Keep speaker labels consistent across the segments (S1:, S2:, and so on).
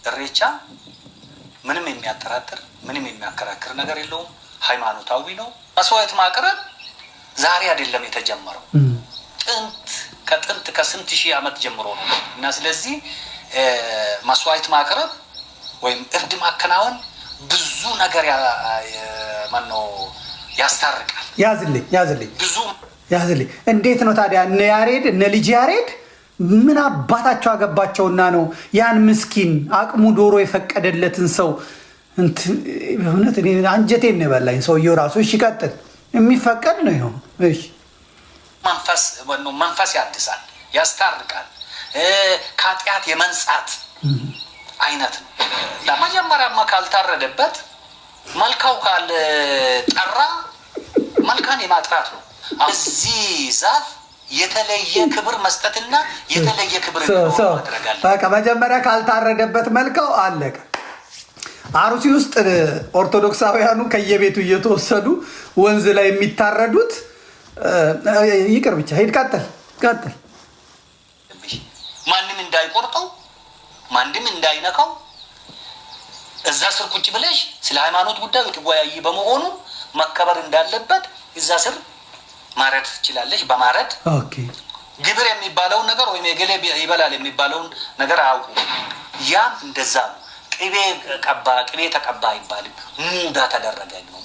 S1: እሬቻ ምንም የሚያጠራጥር ምንም የሚያከራክር ነገር የለውም። ሃይማኖታዊ ነው። መስዋዕት ማቅረብ ዛሬ አይደለም የተጀመረው፣ ከጥንት ከስንት ሺህ ዓመት ጀምሮ ነው እና ስለዚህ መስዋዕት ማቅረብ ወይም እርድ ማከናወን ብዙ ነገር ያስታርቃል።
S2: ያዝልኝ
S1: ብዙ
S2: ያዝልኝ። እንዴት ነው ታዲያ እነ ያሬድ እነ ልጅ ያሬድ ምን አባታቸው አገባቸውና ነው ያን ምስኪን አቅሙ ዶሮ የፈቀደለትን ሰው በእውነት እኔ አንጀቴን ነው የበላኝ ሰውየው ራሱ። እሺ ቀጥል። የሚፈቀድ ነው ይሁን። እሺ መንፈስ ያድሳል፣ ያስታርቃል፣ ከኃጢአት የመንጻት አይነት ነው። ለመጀመሪያማ ካልታረደበት መልካው ካልጠራ መልካን የማጥራት ነው። እዚህ ዛፍ የተለየ ክብር መስጠትና የተለየ ክብር ማድረጋለን። በቃ መጀመሪያ ካልታረደበት መልካው አለቀ። አሩሲ ውስጥ ኦርቶዶክሳውያኑ ከየቤቱ እየተወሰዱ ወንዝ ላይ የሚታረዱት ይቅር ብቻ ሄድ ቀጥል።
S1: ማንም እንዳይቆርጠው ማንም እንዳይነካው እዛ ስር ቁጭ ብለሽ ስለ ሃይማኖት ጉዳይ ትወያይ በመሆኑ መከበር እንዳለበት እዛ ስር ማረድ ትችላለሽ። በማረድ ግብር የሚባለውን ነገር ወይም የገሌ ይበላል የሚባለውን ነገር አያውቁ። ያም እንደዛ ነው። ቅቤ ተቀባ አይባልም። ሙዳ ተደረገ ነው።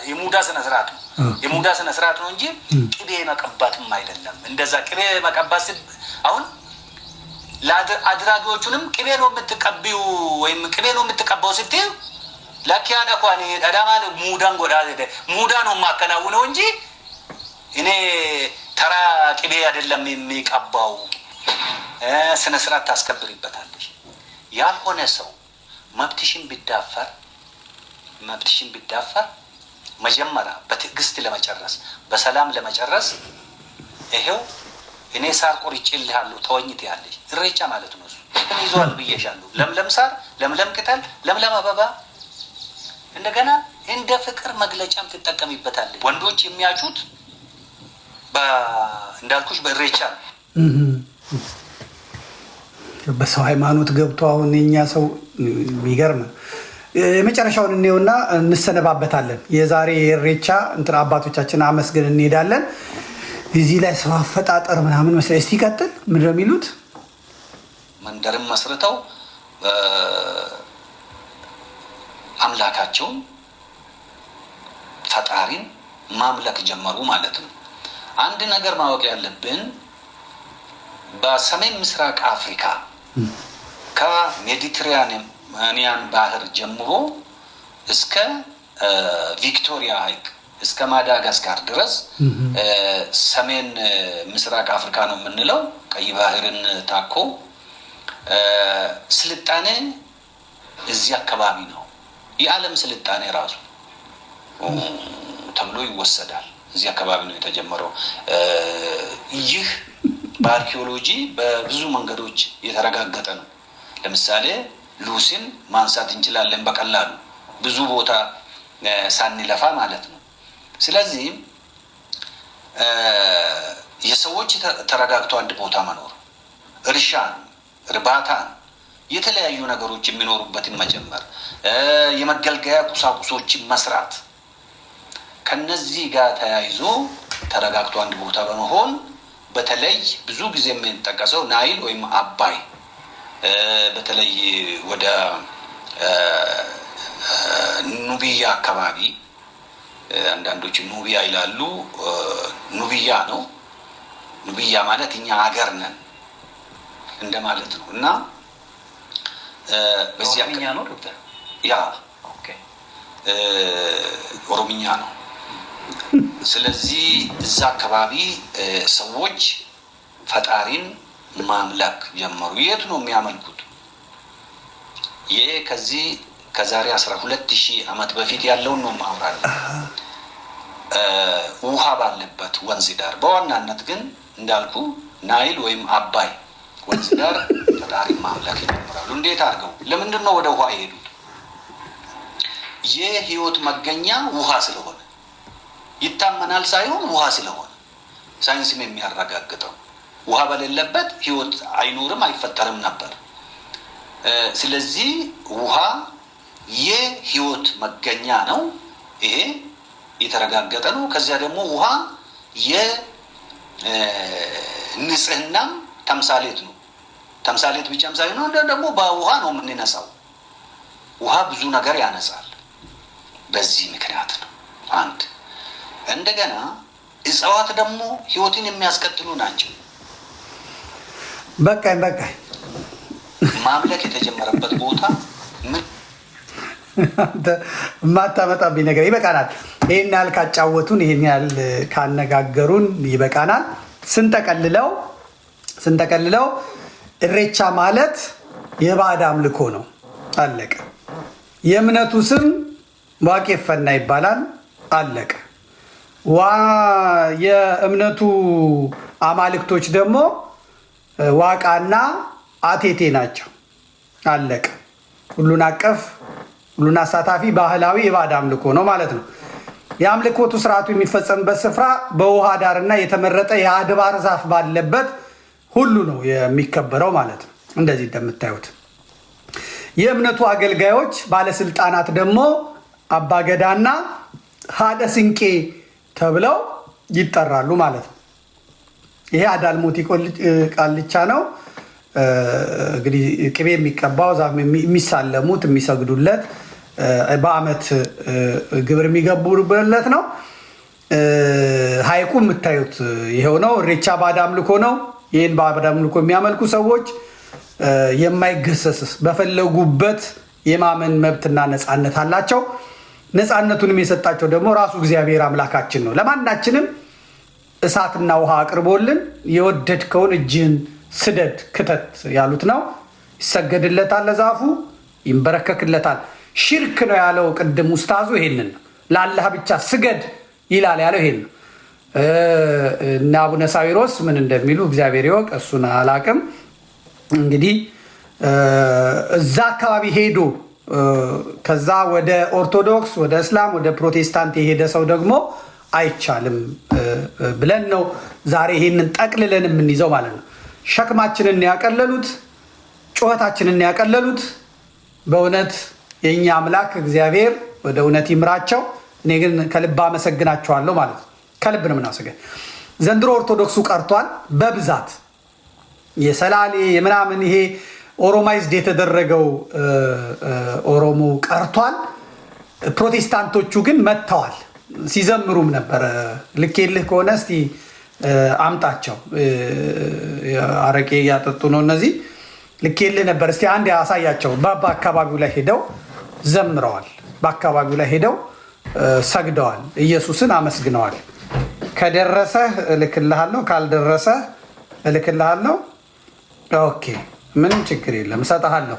S1: የሙዳ ስነ ስርዓት ነው። የሙዳ ስነ ስርዓት ነው እንጂ ቅቤ መቀባትም አይደለም። እንደዛ ቅቤ መቀባት አሁን ለአድራጊዎቹንም ቅቤ ነው የምትቀቢው ወይም ቅቤ ነው የምትቀባው ስትይ ለኪያዳ ኳኒ አዳማ ሙዳን ጎዳ ሙዳ ነው ማከናውነው እንጂ እኔ ተራ ቅቤ አይደለም የሚቀባው። ስነ ስርዓት ታስከብሪበታለሽ። ያልሆነ ሰው መብትሽን ቢዳፈር መጀመሪያ በትዕግስት ለመጨረስ በሰላም ለመጨረስ ይሄው እኔ ሳር ቆርጬልሃለሁ ተወኝት ያለሽ እሬቻ ማለት ነው። እሱ ይዟል ብዬሻለሁ። ለምለም ሳር፣ ለምለም ቅጠል፣ ለምለም አበባ እንደገና እንደ ፍቅር መግለጫም ትጠቀሚበታለሽ። ወንዶች የሚያጩት እንዳልኩሽ በእሬቻ ነው።
S2: በሰው ሃይማኖት ገብቶ አሁን የኛ ሰው የሚገርም የመጨረሻውን እንየውና እንሰነባበታለን። የዛሬ የእሬቻ እንትን አባቶቻችን አመስገን እንሄዳለን። እዚህ ላይ ሰው አፈጣጠር ምናምን መስለ እስቲ ቀጥል። ምንድን ነው የሚሉት?
S1: መንደርም መስርተው አምላካቸውን ፈጣሪን ማምለክ ጀመሩ ማለት ነው። አንድ ነገር ማወቅ ያለብን በሰሜን ምስራቅ አፍሪካ ከሜዲትራኒያን ባህር ጀምሮ እስከ ቪክቶሪያ ሐይቅ እስከ ማዳጋስካር ድረስ ሰሜን ምስራቅ አፍሪካ ነው የምንለው። ቀይ ባህርን ታኮ ስልጣኔ እዚህ አካባቢ ነው። የዓለም ስልጣኔ ራሱ ተብሎ ይወሰዳል። እዚህ አካባቢ ነው የተጀመረው። ይህ በአርኪኦሎጂ በብዙ መንገዶች የተረጋገጠ ነው። ለምሳሌ ሉሲን ማንሳት እንችላለን በቀላሉ ብዙ ቦታ ሳንለፋ ማለት ነው። ስለዚህ የሰዎች ተረጋግቶ አንድ ቦታ መኖር፣ እርሻን፣ እርባታን፣ የተለያዩ ነገሮች የሚኖሩበትን መጀመር፣ የመገልገያ ቁሳቁሶችን መስራት ከነዚህ ጋር ተያይዞ ተረጋግቶ አንድ ቦታ በመሆን በተለይ ብዙ ጊዜ የምንጠቀሰው ናይል ወይም አባይ በተለይ ወደ ኑቢያ አካባቢ አንዳንዶች ኑቢያ ይላሉ። ኑቢያ ነው። ኑቢያ ማለት እኛ ሀገር ነን እንደማለት ነው እና በዚህ ኦሮምኛ ነው ዶክተር? ያ ኦኬ ኦሮምኛ ነው። ስለዚህ እዛ አካባቢ ሰዎች ፈጣሪን ማምለክ ጀመሩ። የት ነው የሚያመልኩት? ይሄ ከዛሬ 12,000 ዓመት በፊት ያለውን ነው ማውራለን። ውሃ ባለበት ወንዝ ዳር በዋናነት ግን እንዳልኩ ናይል ወይም አባይ ወንዝ ዳር ፈጣሪን ማምለክ ይጀምራሉ። እንዴት አድርገው? ለምንድን ነው ወደ ውሃ የሄዱት? የህይወት መገኛ ውሃ ስለሆነ ይታመናል ሳይሆን ውሃ ስለሆነ ሳይንስም የሚያረጋግጠው ውሃ በሌለበት ህይወት አይኖርም አይፈጠርም ነበር። ስለዚህ ውሃ የህይወት መገኛ ነው። ይሄ የተረጋገጠ ነው። ከዚያ ደግሞ ውሃ የንጽህናም ተምሳሌት ነው። ተምሳሌት ብቻም ሳይሆን ደግሞ በውሃ ነው የምንነሳው። ውሃ ብዙ ነገር ያነጻል። በዚህ ምክንያት ነው። አንድ እንደገና እጽዋት ደግሞ ህይወትን የሚያስቀጥሉ ናቸው።
S2: በቃኝ
S1: ማምለክ የተጀመረበት ቦታ ምን
S2: ማታመጣብኝ ነገር ይበቃናል። ይሄን ያህል ካጫወቱን፣ ይሄን ያህል ካነጋገሩን ይበቃናል። ስንጠቀልለው ኢሬቻ ማለት የባዕድ አምልኮ ነው። አለቀ። የእምነቱ ስም ዋቄፈና ይባላል። አለቀ። የእምነቱ አማልክቶች ደግሞ ዋቃና አቴቴ ናቸው። አለቀ። ሁሉን አቀፍ ሁሉን አሳታፊ ባህላዊ የባዕድ አምልኮ ነው ማለት ነው። የአምልኮቱ ስርዓቱ የሚፈጸምበት ስፍራ በውሃ ዳርና የተመረጠ የአድባር ዛፍ ባለበት ሁሉ ነው የሚከበረው ማለት ነው። እንደዚህ እንደምታዩት የእምነቱ አገልጋዮች ባለስልጣናት ደግሞ አባገዳና ሀደ ስንቄ ተብለው ይጠራሉ ማለት ነው። ይሄ አዳልሞቲ ቃልቻ ነው። እንግዲህ ቅቤ የሚቀባው የሚሳለሙት የሚሰግዱለት በአመት ግብር የሚገቡበት ነው። ሐይቁ የምታዩት ይሄው ነው። ኢሬቻ ባዕድ አምልኮ ነው። ይህን ባዕድ አምልኮ የሚያመልኩ ሰዎች የማይገሰስ በፈለጉበት የማመን መብትና ነፃነት አላቸው። ነፃነቱንም የሰጣቸው ደግሞ ራሱ እግዚአብሔር አምላካችን ነው። ለማናችንም እሳትና ውሃ አቅርቦልን የወደድከውን እጅህን ስደድ ክተት ያሉት ነው። ይሰገድለታል፣ ለዛፉ ይንበረከክለታል። ሽርክ ነው ያለው ቅድም ኡስታዙ ይሄንን ነው። ለአላህ ብቻ ስገድ ይላል ያለው ይሄን ነው። እና አቡነ ሳዊሮስ ምን እንደሚሉ እግዚአብሔር ይወቅ፣ እሱን አላቅም። እንግዲህ እዛ አካባቢ ሄዶ ከዛ ወደ ኦርቶዶክስ፣ ወደ እስላም፣ ወደ ፕሮቴስታንት የሄደ ሰው ደግሞ አይቻልም ብለን ነው ዛሬ ይሄንን ጠቅልለን የምንይዘው ማለት ነው። ሸክማችንን ያቀለሉት፣ ጩኸታችንን ያቀለሉት። በእውነት የእኛ አምላክ እግዚአብሔር ወደ እውነት ይምራቸው። እኔ ግን ከልብ አመሰግናቸዋለሁ ማለት ነው። ከልብ ነው የምናመሰግን። ዘንድሮ ኦርቶዶክሱ ቀርቷል በብዛት የሰላሌ የምናምን ይሄ ኦሮማይዝድ የተደረገው ኦሮሞ ቀርቷል። ፕሮቴስታንቶቹ ግን መጥተዋል። ሲዘምሩም ነበረ። ልኬልህ ከሆነ እስቲ አምጣቸው። አረቄ እያጠጡ ነው እነዚህ። ልኬልህ ነበር። እስቲ አንድ ያሳያቸው። በአካባቢው ላይ ሄደው ዘምረዋል። በአካባቢው ላይ ሄደው ሰግደዋል። ኢየሱስን አመስግነዋል። ከደረሰህ እልክልሃለሁ፣ ካልደረሰህ እልክልሃለሁ። ኦኬ፣ ምንም ችግር የለም፣ እሰጥሃለሁ።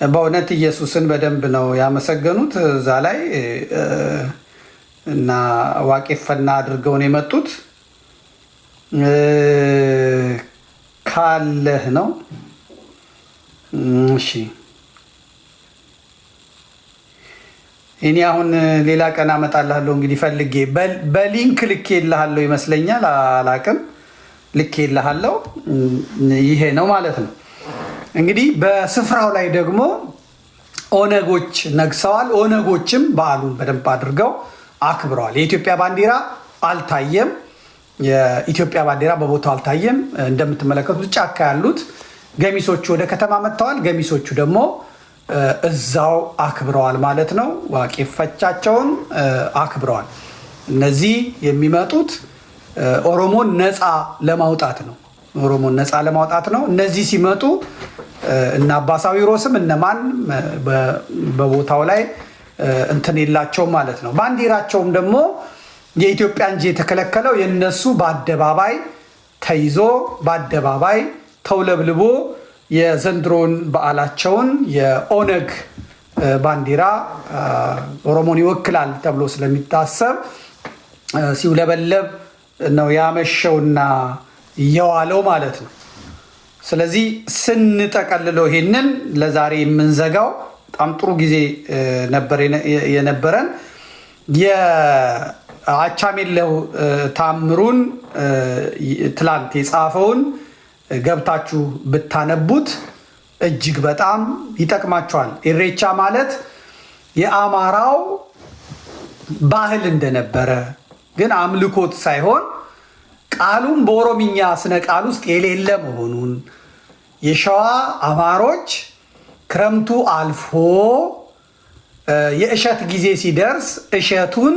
S2: በእውነት ኢየሱስን በደንብ ነው ያመሰገኑት እዛ ላይ እና ዋቄፈና አድርገው ነው የመጡት። ካለህ ነው። እሺ፣ እኔ አሁን ሌላ ቀን አመጣልሃለሁ። እንግዲህ ፈልጌ በሊንክ ልኬልሃለሁ ይመስለኛል፣ አላቅም። ልኬልሃለሁ። ይሄ ነው ማለት ነው። እንግዲህ በስፍራው ላይ ደግሞ ኦነጎች ነግሰዋል። ኦነጎችም በዓሉን በደንብ አድርገው አክብረዋል። የኢትዮጵያ ባንዲራ አልታየም። የኢትዮጵያ ባንዲራ በቦታው አልታየም። እንደምትመለከቱት ጫካ ያሉት ገሚሶቹ ወደ ከተማ መጥተዋል። ገሚሶቹ ደግሞ እዛው አክብረዋል ማለት ነው። ዋቄፈቻቸውን አክብረዋል። እነዚህ የሚመጡት ኦሮሞን ነፃ ለማውጣት ነው። ኦሮሞን ነፃ ለማውጣት ነው። እነዚህ ሲመጡ እነ አባ ሳዊሮስም እነማን በቦታው ላይ እንትን የላቸውም ማለት ነው። ባንዲራቸውም ደግሞ የኢትዮጵያ እንጂ የተከለከለው የነሱ በአደባባይ ተይዞ በአደባባይ ተውለብልቦ የዘንድሮን በዓላቸውን የኦነግ ባንዲራ ኦሮሞን ይወክላል ተብሎ ስለሚታሰብ ሲውለበለብ ነው ያመሸውና የዋለው ማለት ነው። ስለዚህ ስንጠቀልለው ይሄንን ለዛሬ የምንዘጋው በጣም ጥሩ ጊዜ ነበር የነበረን። የአቻሜለህ ታምሩን ትላንት የጻፈውን ገብታችሁ ብታነቡት እጅግ በጣም ይጠቅማቸዋል። ኢሬቻ ማለት የአማራው ባህል እንደነበረ ግን አምልኮት ሳይሆን ቃሉም በኦሮምኛ ስነ ቃል ውስጥ የሌለ መሆኑን የሸዋ አማሮች ክረምቱ አልፎ የእሸት ጊዜ ሲደርስ እሸቱን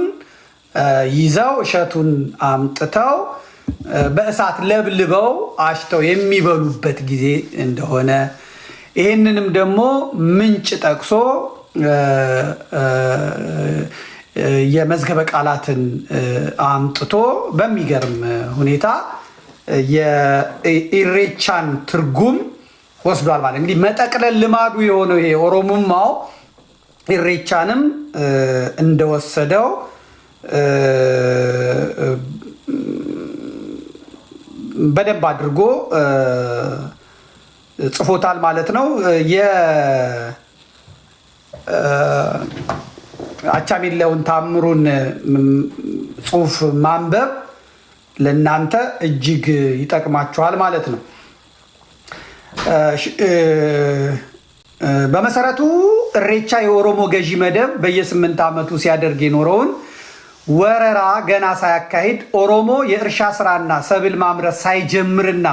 S2: ይዘው እሸቱን አምጥተው በእሳት ለብልበው አሽተው የሚበሉበት ጊዜ እንደሆነ ይህንንም ደግሞ ምንጭ ጠቅሶ የመዝገበ ቃላትን አምጥቶ በሚገርም ሁኔታ የኢሬቻን ትርጉም ወስዷል። ማለት እንግዲህ መጠቅለል ልማዱ የሆነው ይሄ ኦሮሞማው ኢሬቻንም እንደወሰደው በደንብ አድርጎ ጽፎታል ማለት ነው። አቻሜለውን ታምሩን ጽሁፍ ማንበብ ለእናንተ እጅግ ይጠቅማችኋል ማለት ነው። በመሰረቱ ኢሬቻ የኦሮሞ ገዢ መደብ በየ8 ዓመቱ ሲያደርግ የኖረውን ወረራ ገና ሳያካሂድ ኦሮሞ የእርሻ ስራና ሰብል ማምረት ሳይጀምርና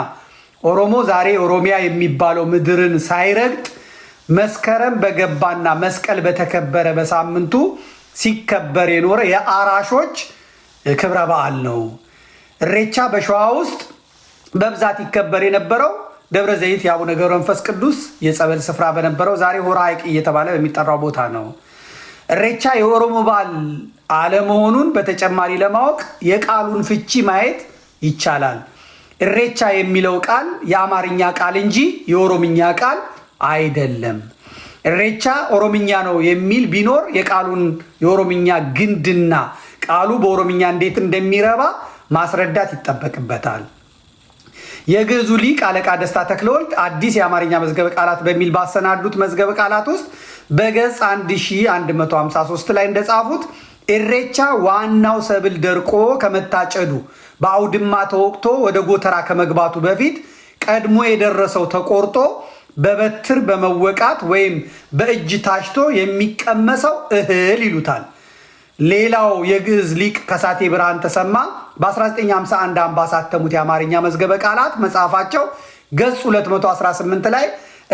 S2: ኦሮሞ ዛሬ ኦሮሚያ የሚባለው ምድርን ሳይረግጥ መስከረም በገባና መስቀል በተከበረ በሳምንቱ ሲከበር የኖረ የአራሾች ክብረ በዓል ነው። ኢሬቻ በሸዋ ውስጥ በብዛት ይከበር የነበረው ደብረ ዘይት የአቡነ ገብረ መንፈስ ቅዱስ የጸበል ስፍራ በነበረው ዛሬ ሆራ ሐይቅ እየተባለ በሚጠራው ቦታ ነው። ኢሬቻ የኦሮሞ በዓል አለመሆኑን በተጨማሪ ለማወቅ የቃሉን ፍቺ ማየት ይቻላል። ኢሬቻ የሚለው ቃል የአማርኛ ቃል እንጂ የኦሮምኛ ቃል አይደለም። ኢሬቻ ኦሮምኛ ነው የሚል ቢኖር የቃሉን የኦሮምኛ ግንድና ቃሉ በኦሮምኛ እንዴት እንደሚረባ ማስረዳት ይጠበቅበታል። የግዕዙ ሊቅ አለቃ ደስታ ተክለወልድ አዲስ የአማርኛ መዝገበ ቃላት በሚል ባሰናዱት መዝገበ ቃላት ውስጥ በገጽ 1153 ላይ እንደጻፉት ኢሬቻ ዋናው ሰብል ደርቆ ከመታጨዱ በአውድማ ተወቅቶ ወደ ጎተራ ከመግባቱ በፊት ቀድሞ የደረሰው ተቆርጦ በበትር በመወቃት ወይም በእጅ ታሽቶ የሚቀመሰው እህል ይሉታል። ሌላው የግዕዝ ሊቅ ከሳቴ ብርሃን ተሰማ በ1951 ባሳተሙት የአማርኛ መዝገበ ቃላት መጽሐፋቸው ገጽ 218 ላይ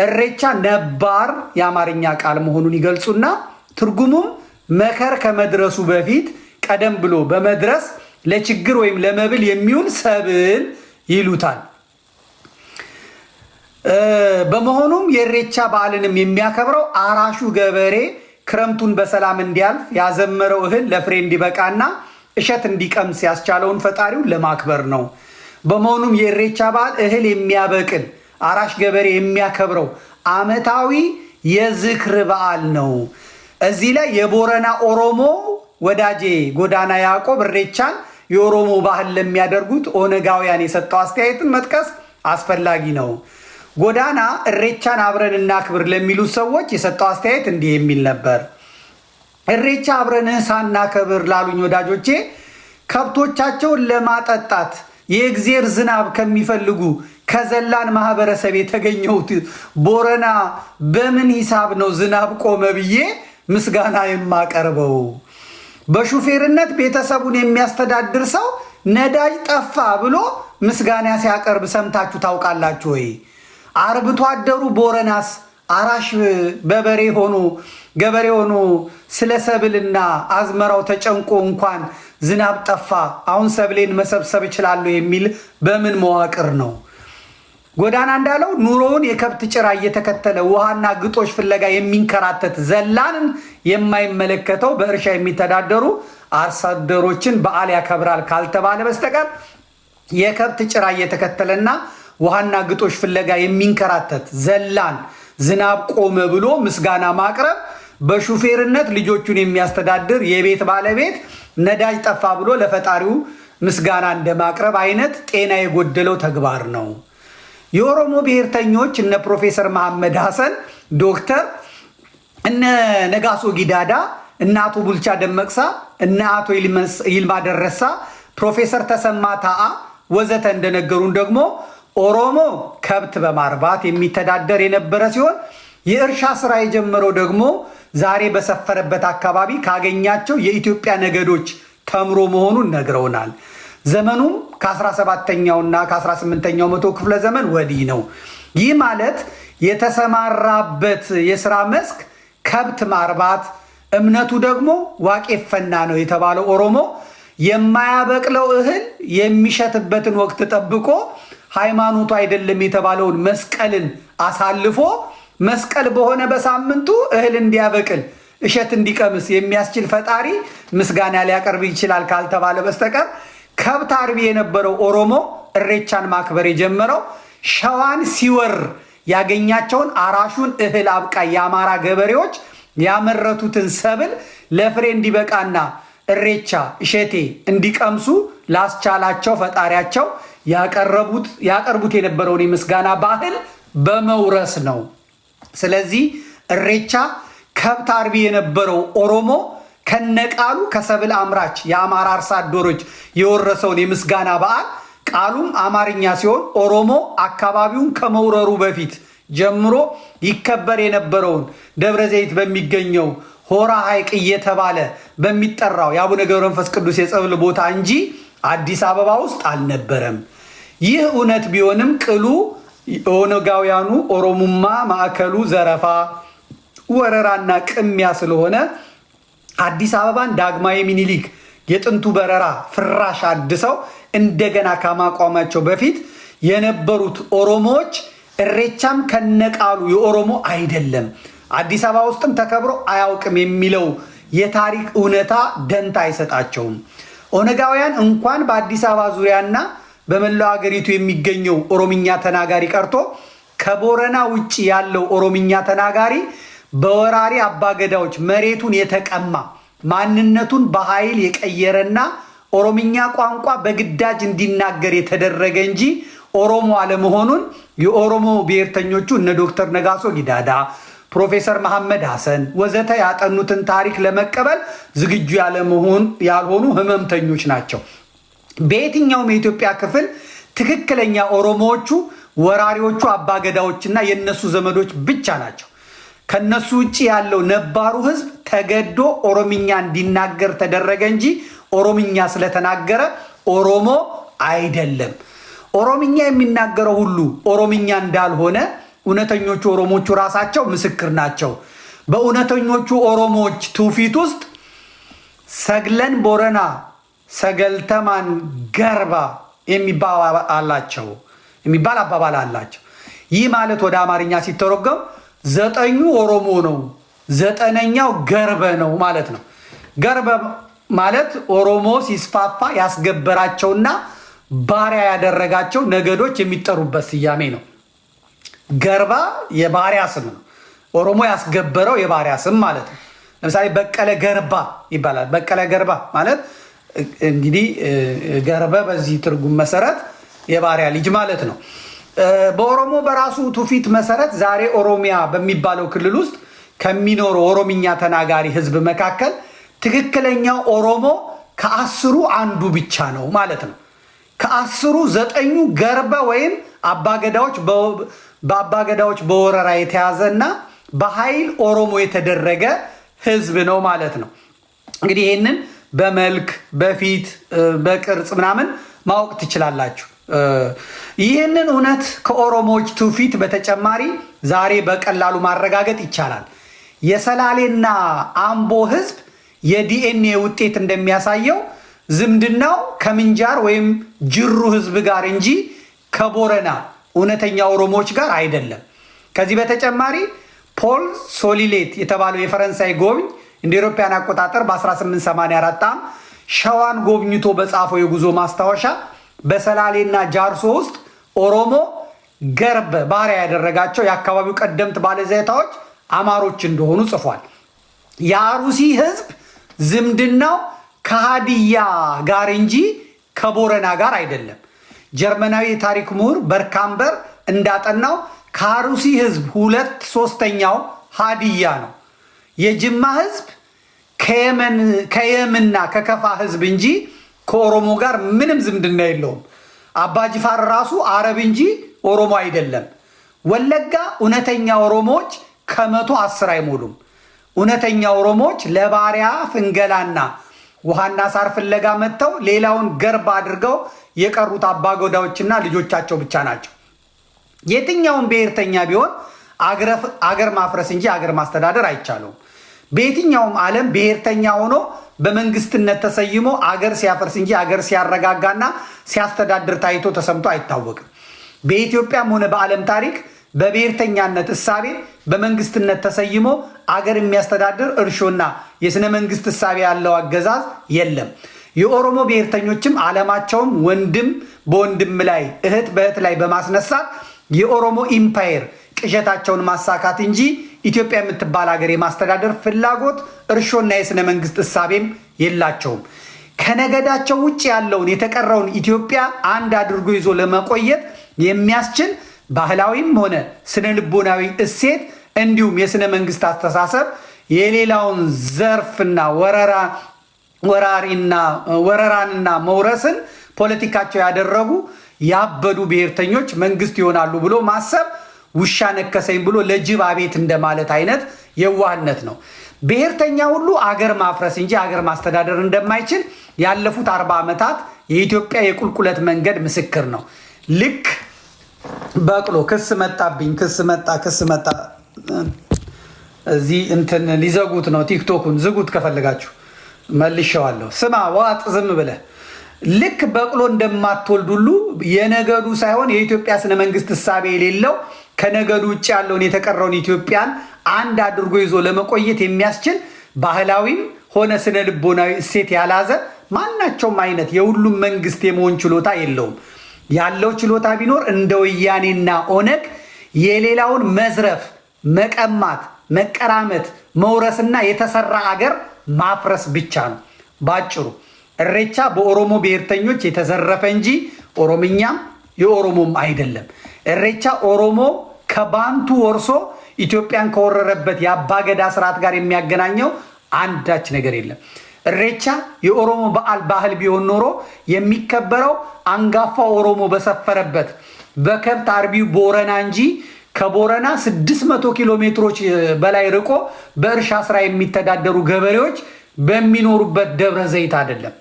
S2: ኢሬቻ ነባር የአማርኛ ቃል መሆኑን ይገልጹና ትርጉሙም መከር ከመድረሱ በፊት ቀደም ብሎ በመድረስ ለችግር ወይም ለመብል የሚውል ሰብል ይሉታል። በመሆኑም የኢሬቻ በዓልንም የሚያከብረው አራሹ ገበሬ ክረምቱን በሰላም እንዲያልፍ ያዘመረው እህል ለፍሬ እንዲበቃና እሸት እንዲቀምስ ያስቻለውን ፈጣሪውን ለማክበር ነው። በመሆኑም የኢሬቻ በዓል እህል የሚያበቅል አራሽ ገበሬ የሚያከብረው ዓመታዊ የዝክር በዓል ነው። እዚህ ላይ የቦረና ኦሮሞ ወዳጄ ጎዳና ያዕቆብ ኢሬቻን የኦሮሞ ባህል ለሚያደርጉት ኦነጋውያን የሰጠው አስተያየትን መጥቀስ አስፈላጊ ነው። ጎዳና ኢሬቻን አብረን እናክብር ለሚሉት ሰዎች የሰጠው አስተያየት እንዲህ የሚል ነበር። ኢሬቻ አብረን ሳናከብር ላሉኝ ወዳጆቼ ከብቶቻቸውን ለማጠጣት የእግዜር ዝናብ ከሚፈልጉ ከዘላን ማህበረሰብ የተገኘሁት ቦረና በምን ሂሳብ ነው ዝናብ ቆመ ብዬ ምስጋና የማቀርበው? በሹፌርነት ቤተሰቡን የሚያስተዳድር ሰው ነዳጅ ጠፋ ብሎ ምስጋና ሲያቀርብ ሰምታችሁ ታውቃላችሁ ወይ? አርብቶ አደሩ ቦረናስ አራሽ በበሬ ሆኖ ገበሬ ሆኖ ስለ ሰብልና አዝመራው ተጨንቆ እንኳን ዝናብ ጠፋ አሁን ሰብሌን መሰብሰብ እችላለሁ የሚል በምን መዋቅር ነው? ጎዳና እንዳለው ኑሮውን የከብት ጭራ እየተከተለ ውሃና ግጦሽ ፍለጋ የሚንከራተት ዘላንን የማይመለከተው በእርሻ የሚተዳደሩ አርሶ አደሮችን በዓል ያከብራል ካልተባለ በስተቀር የከብት ጭራ እየተከተለና ውሃና ግጦሽ ፍለጋ የሚንከራተት ዘላን ዝናብ ቆመ ብሎ ምስጋና ማቅረብ በሹፌርነት ልጆቹን የሚያስተዳድር የቤት ባለቤት ነዳጅ ጠፋ ብሎ ለፈጣሪው ምስጋና እንደማቅረብ አይነት ጤና የጎደለው ተግባር ነው። የኦሮሞ ብሔርተኞች እነ ፕሮፌሰር መሐመድ ሐሰን ዶክተር፣ እነ ነጋሶ ጊዳዳ፣ እነ አቶ ቡልቻ ደመቅሳ፣ እነ አቶ ይልማ ደረሳ፣ ፕሮፌሰር ተሰማ ታአ ወዘተ እንደነገሩን ደግሞ ኦሮሞ ከብት በማርባት የሚተዳደር የነበረ ሲሆን የእርሻ ስራ የጀመረው ደግሞ ዛሬ በሰፈረበት አካባቢ ካገኛቸው የኢትዮጵያ ነገዶች ተምሮ መሆኑን ነግረውናል። ዘመኑም ከ17ኛውና ከ18ኛው መቶ ክፍለ ዘመን ወዲህ ነው። ይህ ማለት የተሰማራበት የስራ መስክ ከብት ማርባት፣ እምነቱ ደግሞ ዋቄፈና ነው የተባለው ኦሮሞ የማያበቅለው እህል የሚሸትበትን ወቅት ጠብቆ ሃይማኖቱ አይደለም የተባለውን መስቀልን አሳልፎ መስቀል በሆነ በሳምንቱ እህል እንዲያበቅል እሸት እንዲቀምስ የሚያስችል ፈጣሪ ምስጋና ሊያቀርብ ይችላል ካልተባለ በስተቀር ከብት አርቢ የነበረው ኦሮሞ እሬቻን ማክበር የጀመረው ሸዋን ሲወር ያገኛቸውን አራሹን እህል አብቃይ የአማራ ገበሬዎች ያመረቱትን ሰብል ለፍሬ እንዲበቃና እሬቻ እሸቴ እንዲቀምሱ ላስቻላቸው ፈጣሪያቸው ያቀርቡት የነበረውን የምስጋና ባህል በመውረስ ነው። ስለዚህ እሬቻ ከብት አርቢ የነበረው ኦሮሞ ከነቃሉ ከሰብል አምራች የአማራ አርሶ አደሮች የወረሰውን የምስጋና በዓል ቃሉም አማርኛ ሲሆን ኦሮሞ አካባቢውን ከመውረሩ በፊት ጀምሮ ይከበር የነበረውን ደብረ ዘይት በሚገኘው ሆራ ሐይቅ እየተባለ በሚጠራው የአቡነ ገብረ መንፈስ ቅዱስ የጸበል ቦታ እንጂ አዲስ አበባ ውስጥ አልነበረም። ይህ እውነት ቢሆንም ቅሉ ኦነጋውያኑ ኦሮሙማ ማዕከሉ ዘረፋ፣ ወረራና ቅሚያ ስለሆነ አዲስ አበባን ዳግማዊ ሚኒሊክ የጥንቱ በረራ ፍራሽ አድሰው እንደገና ከማቋማቸው በፊት የነበሩት ኦሮሞዎች እሬቻም ከነቃሉ የኦሮሞ አይደለም፣ አዲስ አበባ ውስጥም ተከብሮ አያውቅም የሚለው የታሪክ እውነታ ደንታ አይሰጣቸውም። ኦነጋውያን እንኳን በአዲስ አበባ ዙሪያና በመላው ሀገሪቱ የሚገኘው ኦሮምኛ ተናጋሪ ቀርቶ ከቦረና ውጭ ያለው ኦሮምኛ ተናጋሪ በወራሪ አባገዳዎች መሬቱን የተቀማ ማንነቱን በኃይል የቀየረና ኦሮምኛ ቋንቋ በግዳጅ እንዲናገር የተደረገ እንጂ ኦሮሞ አለመሆኑን የኦሮሞ ብሔርተኞቹ እነ ዶክተር ነጋሶ ጊዳዳ፣ ፕሮፌሰር መሐመድ ሐሰን ወዘተ ያጠኑትን ታሪክ ለመቀበል ዝግጁ ያልሆኑ ህመምተኞች ናቸው። በየትኛውም የኢትዮጵያ ክፍል ትክክለኛ ኦሮሞዎቹ ወራሪዎቹ አባገዳዎችና የነሱ ዘመዶች ብቻ ናቸው። ከነሱ ውጭ ያለው ነባሩ ህዝብ ተገዶ ኦሮምኛ እንዲናገር ተደረገ እንጂ ኦሮምኛ ስለተናገረ ኦሮሞ አይደለም። ኦሮምኛ የሚናገረው ሁሉ ኦሮምኛ እንዳልሆነ እውነተኞቹ ኦሮሞቹ ራሳቸው ምስክር ናቸው። በእውነተኞቹ ኦሮሞዎች ትውፊት ውስጥ ሰግለን ቦረና ሰገልተማን ገርባ የሚባል አባባል አላቸው። ይህ ማለት ወደ አማርኛ ሲተረጎም 9 ኦሮሞ ነው፣ 9ኛው ገርበ ነው ማለት ነው። ገርበ ማለት ኦሮሞ ሲስፋፋ ያስገበራቸውና ባሪያ ያደረጋቸው ነገዶች የሚጠሩበት ስያሜ ነው። ገርባ የባሪያ ስም ነው። ኦሮሞ ያስገበረው የባሪያ ስም ማለት ነው። ለምሳሌ በቀለ ገርባ ይባላል። በቀለ ገርባ ማለት እንግዲህ ገርበ በዚህ ትርጉም መሰረት የባሪያ ልጅ ማለት ነው። በኦሮሞ በራሱ ትውፊት መሰረት ዛሬ ኦሮሚያ በሚባለው ክልል ውስጥ ከሚኖረው ኦሮምኛ ተናጋሪ ህዝብ መካከል ትክክለኛው ኦሮሞ ከ10 አንዱ ብቻ ነው ማለት ነው። ከ10 9ኙ ገርበ ወይም በአባገዳዎች በወረራ የተያዘና በኃይል ኦሮሞ የተደረገ ህዝብ ነው ማለት ነው። እንግዲህ ይህንን በመልክ በፊት በቅርጽ ምናምን ማወቅ ትችላላችሁ። ይህንን እውነት ከኦሮሞዎች ትውፊት በተጨማሪ ዛሬ በቀላሉ ማረጋገጥ ይቻላል። የሰላሌና አምቦ ህዝብ የዲኤንኤ ውጤት እንደሚያሳየው ዝምድናው ከምንጃር ወይም ጅሩ ህዝብ ጋር እንጂ ከቦረና እውነተኛ ኦሮሞዎች ጋር አይደለም። ከዚህ በተጨማሪ ፖል ሶሊሌት የተባለው የፈረንሳይ ጎብኝ እንደ አውሮፓውያን አቆጣጠር በ1884 ዓ.ም ሸዋን ጎብኝቶ በጻፈው የጉዞ ማስታወሻ በሰላሌና ጃርሶ ውስጥ ኦሮሞ ገርበ ባሪያ ያደረጋቸው የአካባቢው ቀደምት ባለዘይታዎች አማሮች እንደሆኑ ጽፏል። የአሩሲ ህዝብ ዝምድናው ከሃዲያ ጋር እንጂ ከቦረና ጋር አይደለም። ጀርመናዊ የታሪክ ምሁር በርካምበር እንዳጠናው ከአሩሲ ህዝብ 2/3 ሃዲያ ነው። የጅማ ህዝብ ከየምና ከከፋ ህዝብ እንጂ ከኦሮሞ ጋር ምንም ዝምድና የለውም። አባጅፋር ራሱ አረብ እንጂ ኦሮሞ አይደለም። ወለጋ እውነተኛ ኦሮሞዎች ከ110 አይሞሉም። እውነተኛ ኦሮሞዎች ለባሪያ ፍንገላና ውሃና ሳር ፍለጋ መጥተው ሌላውን ገርብ አድርገው የቀሩት አባገዳዎችና ልጆቻቸው ብቻ ናቸው። የትኛውን ብሔርተኛ ቢሆን አገር ማፍረስ እንጂ አገር ማስተዳደር አይቻለውም። በየትኛውም ዓለም ብሔርተኛ ሆኖ በመንግስትነት ተሰይሞ አገር ሲያፈርስ እንጂ አገር ሲያረጋጋና ሲያስተዳድር ታይቶ ተሰምቶ አይታወቅም። በኢትዮጵያም ሆነ በዓለም ታሪክ በብሔርተኛነት እሳቤ በመንግስትነት ተሰይሞ አገር የሚያስተዳድር እርሾና የስነ መንግስት እሳቤ ያለው አገዛዝ የለም። የኦሮሞ ብሔርተኞችም ዓለማቸውም ወንድም በወንድም ላይ እህት በእህት ላይ በማስነሳት የኦሮሞ ኢምፓየር ቅዠታቸውን ማሳካት እንጂ ኢትዮጵያ የምትባል ሀገር የማስተዳደር ፍላጎት እርሾና የስነ መንግስት እሳቤም የላቸውም። ከነገዳቸው ውጭ ያለውን የተቀረውን ኢትዮጵያ አንድ አድርጎ ይዞ ለመቆየት የሚያስችል ባህላዊም ሆነ ስነ ልቦናዊ እሴት እንዲሁም የስነ መንግስት አስተሳሰብ የሌላውን ዘርፍና ወረራንና መውረስን ፖለቲካቸው ያደረጉ ያበዱ ብሔርተኞች መንግስት ይሆናሉ ብሎ ማሰብ ውሻ ነከሰኝ ብሎ ለጅብ አቤት እንደማለት አይነት የዋህነት ነው። ብሔርተኛ ሁሉ አገር ማፍረስ እንጂ አገር ማስተዳደር እንደማይችል ያለፉት 40 ዓመታት የኢትዮጵያ የቁልቁለት መንገድ ምስክር ነው። ልክ በቅሎ ክስ መጣብኝ፣ ክስ መጣ እዚህ እንትን ሊዘጉት ነው። ቲክቶኩን ዝጉት ከፈለጋችሁ መልሼዋለሁ። ስማ ዋጥ ዝም ብለህ ልክ በቅሎ እንደማትወልድ ሁሉ የነገዱ ሳይሆን የኢትዮጵያ ስነ መንግስት እሳቤ የሌለው ከነገዱ ውጭ ያለውን የተቀረውን ኢትዮጵያን አንድ አድርጎ ይዞ ለመቆየት የሚያስችል ባህላዊም ሆነ ስነ ልቦናዊ እሴት ያላዘ ማናቸውም አይነት የሁሉም መንግስት የመሆን ችሎታ የለውም። ያለው ችሎታ ቢኖር እንደ ወያኔና ኦነግ የሌላውን መዝረፍ፣ መቀማት፣ መቀራመት፣ መውረስና የተሰራ አገር ማፍረስ ብቻ ነው። ባጭሩ እሬቻ በኦሮሞ ብሔርተኞች የተዘረፈ እንጂ ኦሮምኛም የኦሮሞም አይደለም። እሬቻ ኦሮሞ ከባንቱ ወርሶ ኢትዮጵያን ከወረረበት የአባገዳ ስርዓት ጋር የሚያገናኘው አንዳች ነገር የለም። እሬቻ የኦሮሞ ባህል ቢሆን ኖሮ የሚከበረው አንጋፋው ኦሮሞ በሰፈረበት በከብት አርቢው ቦረና እንጂ ከቦረና 600 ኪሎ ሜትሮች በላይ ርቆ በእርሻ ስራ የሚተዳደሩ ገበሬዎች በሚኖሩበት ደብረ ዘይት አይደለም።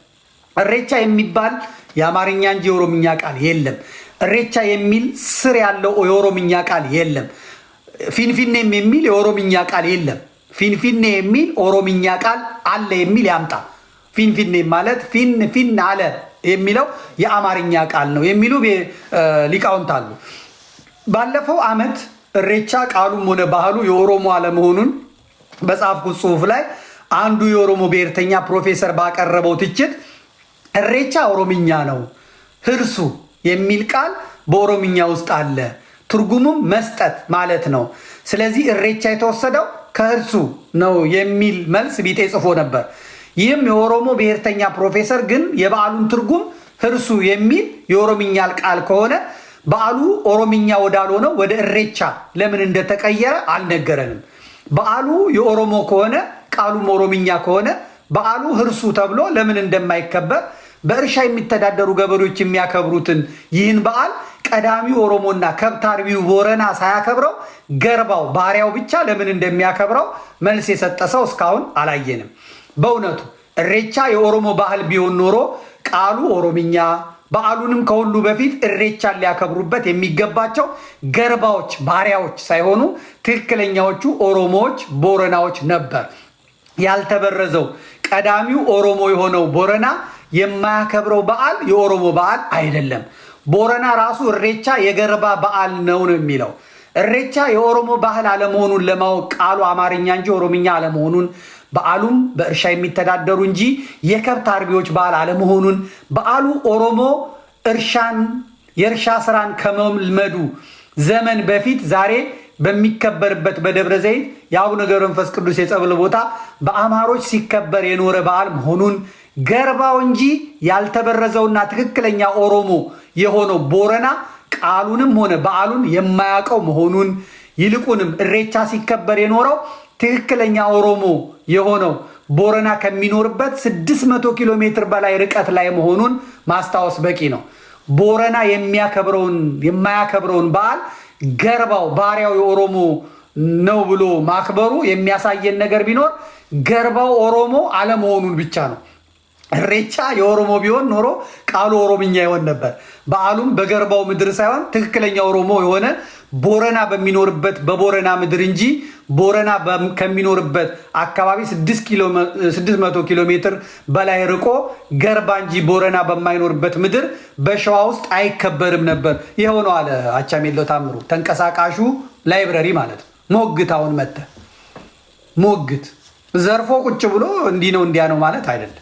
S2: እሬቻ የሚባል የአማርኛ እንጂ የኦሮምኛ ቃል የለም። እሬቻ የሚል ስር ያለው የኦሮምኛ ቃል የለም። ፊንፊኔም የሚል የኦሮምኛ ቃል የለም። ፊንፊኔ የሚል ኦሮምኛ ቃል አለ የሚል ያምጣ። ፊንፊኔ ማለት ፊን አለ የሚለው የአማርኛ ቃል ነው የሚሉ ሊቃውንት አሉ። ባለፈው ዓመት እሬቻ ቃሉም ሆነ ባህሉ የኦሮሞ አለመሆኑን በጻፍኩት ጽሁፍ ላይ አንዱ የኦሮሞ ብሔርተኛ ፕሮፌሰር ባቀረበው ትችት እሬቻ ኦሮምኛ ነው፣ ህርሱ የሚል ቃል በኦሮምኛ ውስጥ አለ፣ ትርጉሙም መስጠት ማለት ነው። ስለዚህ እሬቻ የተወሰደው ከህርሱ ነው የሚል መልስ ቢጤ ጽፎ ነበር። ይህም የኦሮሞ ብሔርተኛ ፕሮፌሰር ግን የበዓሉን ትርጉም ህርሱ የሚል የኦሮምኛ ቃል ከሆነ በዓሉ ኦሮምኛ ወዳልሆነው ወደ እሬቻ ለምን እንደተቀየረ አልነገረንም። በዓሉ የኦሮሞ ከሆነ ቃሉም ኦሮምኛ ከሆነ በዓሉ ህርሱ ተብሎ ለምን እንደማይከበር በእርሻ የሚተዳደሩ ገበሬዎች የሚያከብሩትን ይህን በዓል ቀዳሚው ኦሮሞና ከብት አርቢው ቦረና ሳያከብረው ገርባው ባሪያው ብቻ ለምን እንደሚያከብረው መልስ የሰጠ ሰው እስካሁን አላየንም። በእውነቱ እሬቻ የኦሮሞ ባህል ቢሆን ኖሮ ቃሉ ኦሮምኛ፣ በዓሉንም ከሁሉ በፊት እሬቻን ሊያከብሩበት የሚገባቸው ገርባዎች ባሪያዎች ሳይሆኑ ትክክለኛዎቹ ኦሮሞዎች ቦረናዎች ነበር። ያልተበረዘው ቀዳሚው ኦሮሞ የሆነው ቦረና የማያከብረው በዓል የኦሮሞ በዓል አይደለም። ቦረና ራሱ እሬቻ የገርባ በዓል ነው የሚለው። እሬቻ የኦሮሞ ባህል አለመሆኑን ለማወቅ ቃሉ አማርኛ እንጂ ኦሮምኛ አለመሆኑን፣ በዓሉም በእርሻ የሚተዳደሩ እንጂ የከብት አርቢዎች በዓል አለመሆኑን፣ በዓሉ ኦሮሞ የእርሻ ስራን ከመልመዱ ዘመን በፊት ዛሬ በሚከበርበት በደብረ ዘይት የአቡነ ገብረ መንፈስ ቅዱስ የጸበል ቦታ በአማሮች ሲከበር የኖረ በዓል መሆኑን፣ ገርባው እንጂ ያልተበረዘውና ትክክለኛ ኦሮሞ የሆነው ቦረና ቃሉንም ሆነ በዓሉን የማያውቀው መሆኑን፣ ይልቁንም እሬቻ ሲከበር የኖረው ትክክለኛ ኦሮሞ የሆነው ቦረና ከሚኖርበት 600 ኪሎ ሜትር በላይ ርቀት ላይ መሆኑን ማስታወስ በቂ ነው። ቦረና የማያከብረውን በዓል ገርባው ባሪያው የኦሮሞ ነው ብሎ ማክበሩ የሚያሳየን ነገር ቢኖር ገርባው ኦሮሞ አለመሆኑን ብቻ ነው። ኢሬቻ የኦሮሞ ቢሆን ኖሮ ቃሉ ኦሮምኛ ይሆን ነበር። በዓሉም በገርባው ምድር ሳይሆን ትክክለኛ ኦሮሞ የሆነ ቦረና በሚኖርበት በቦረና ምድር እንጂ ቦረና ከሚኖርበት አካባቢ 600 ኪሎ ሜትር በላይ ርቆ ገርባ እንጂ ቦረና በማይኖርበት ምድር በሸዋ ውስጥ አይከበርም ነበር። ይኸው ነው አለ አቻሜለው ታምሩ። ተንቀሳቃሹ ላይብረሪ ማለት ነው። ሞግት አሁን መተ ሞግት ዘርፎ ቁጭ ብሎ እንዲህ ነው እንዲያ ነው ማለት አይደለም።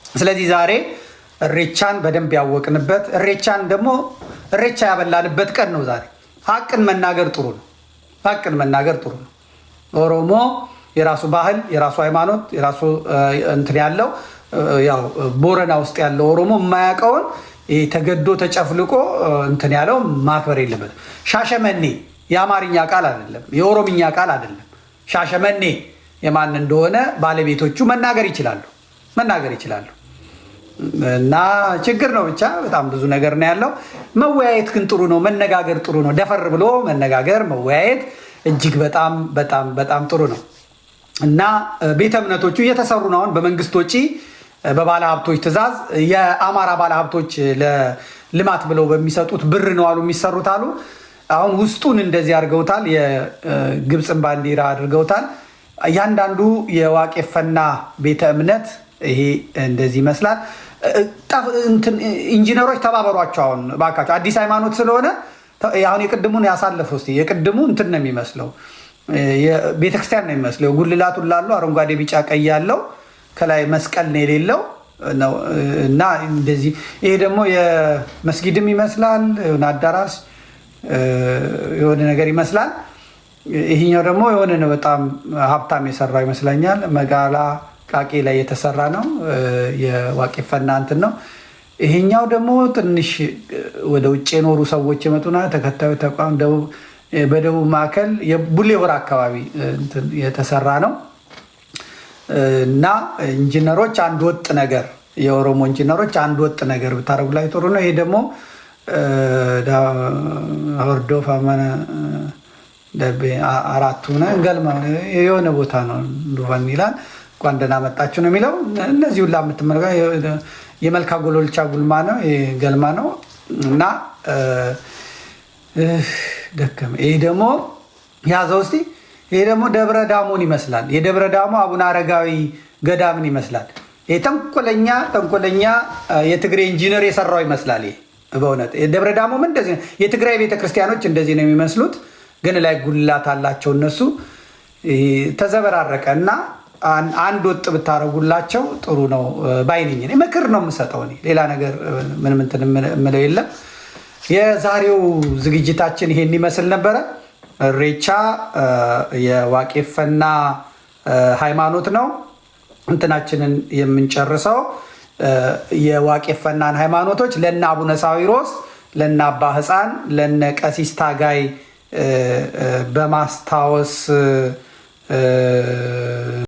S2: ስለዚህ ዛሬ ኢሬቻን በደንብ ያወቅንበት ኢሬቻን ደግሞ ኢሬቻ ያበላንበት ቀን ነው ዛሬ። ሀቅን መናገር ጥሩ ነው። ሀቅን መናገር ጥሩ ነው። ኦሮሞ የራሱ ባህል፣ የራሱ ሃይማኖት፣ የራሱ እንትን ያለው ያው ቦረና ውስጥ ያለው ኦሮሞ የማያውቀውን ተገዶ ተጨፍልቆ እንትን ያለው ማክበር የለበትም። ሻሸመኔ የአማርኛ ቃል አይደለም፣ የኦሮምኛ ቃል አይደለም። ሻሸመኔ የማን እንደሆነ ባለቤቶቹ መናገር ይችላሉ። እና ችግር ነው ብቻ በጣም ብዙ ነገር ነው ያለው። መወያየት ግን ጥሩ ነው። መነጋገር ጥሩ ነው። ደፈር ብሎ መነጋገር መወያየት እጅግ በጣም በጣም በጣም ጥሩ ነው። እና ቤተ እምነቶቹ እየተሰሩ ነው። አሁን በመንግስት ወጪ በባለ ሀብቶች ትእዛዝ የአማራ ባለ ሀብቶች ለልማት ብለው በሚሰጡት ብር ነው አሉ የሚሰሩት አሉ። አሁን ውስጡን እንደዚህ አድርገውታል። የግብፅን ባንዲራ አድርገውታል። እያንዳንዱ የዋቄፈና ቤተ እምነት ይሄ እንደዚህ ይመስላል። ኢንጂነሮች ተባበሯቸው። አሁን እባካቸው አዲስ ሃይማኖት ስለሆነ አሁን የቅድሙን ያሳለፈው እስኪ የቅድሙ እንትን ነው የሚመስለው ቤተክርስቲያን ነው የሚመስለው። ጉልላቱን ላለው አረንጓዴ ቢጫ ቀይ ያለው ከላይ መስቀል ነው የሌለው ነው እና እንደዚህ ይሄ ደግሞ የመስጊድም ይመስላል የሆነ አዳራሽ የሆነ ነገር ይመስላል። ይሄኛው ደግሞ የሆነ ነው በጣም ሀብታም የሰራው ይመስለኛል። መጋላ ቃቂ ላይ የተሰራ ነው። የዋቄፈና እንትን ነው። ይሄኛው ደግሞ ትንሽ ወደ ውጭ የኖሩ ሰዎች የመጡና ተከታዩ ተቋም በደቡብ ማዕከል የቡሌ ሆራ አካባቢ የተሰራ ነው እና ኢንጂነሮች አንድ ወጥ ነገር የኦሮሞ ኢንጂነሮች አንድ ወጥ ነገር ብታረጉ ላይ ጥሩ ነው። ይሄ ደግሞ ሆርዶፍ አማነ አራቱ ነው እንገልማ የሆነ ቦታ ነው ዱቫን ይላል። እንኳን ደህና መጣችሁ ነው የሚለው። እነዚህ ሁላ የምትመለከቱት የመልካ ጎሎልቻ ጉልማ ነው ገልማ ነው እና ደከመ። ይሄ ደግሞ ያዘው እስቲ። ይሄ ደግሞ ደብረ ዳሞን ይመስላል። የደብረ ዳሞ አቡነ አረጋዊ ገዳምን ይመስላል። ይሄ ተንኮለኛ የትግሬ ኢንጂነር የሰራው ይመስላል። ይሄ በእውነት የደብረ ዳሞም እንደዚህ ነው። የትግራይ ቤተክርስቲያኖች እንደዚህ ነው የሚመስሉት፣ ግን ላይ ጉልላት አላቸው እነሱ ተዘበራረቀ እና አንድ ወጥ ብታረጉላቸው ጥሩ ነው ባይነኝ። እኔ ምክር ነው የምሰጠው። እኔ ሌላ ነገር ምንም እንትን የምለው የለም። የዛሬው ዝግጅታችን ይሄን ይመስል ነበረ። ኢሬቻ የዋቄፈና ሃይማኖት ነው። እንትናችንን የምንጨርሰው የዋቄፈናን ሃይማኖቶች ለነ አቡነ ሳዊሮስ፣ ለነ አባ ሕፃን፣ ለነ ቀሲስ ታጋይ በማስታወስ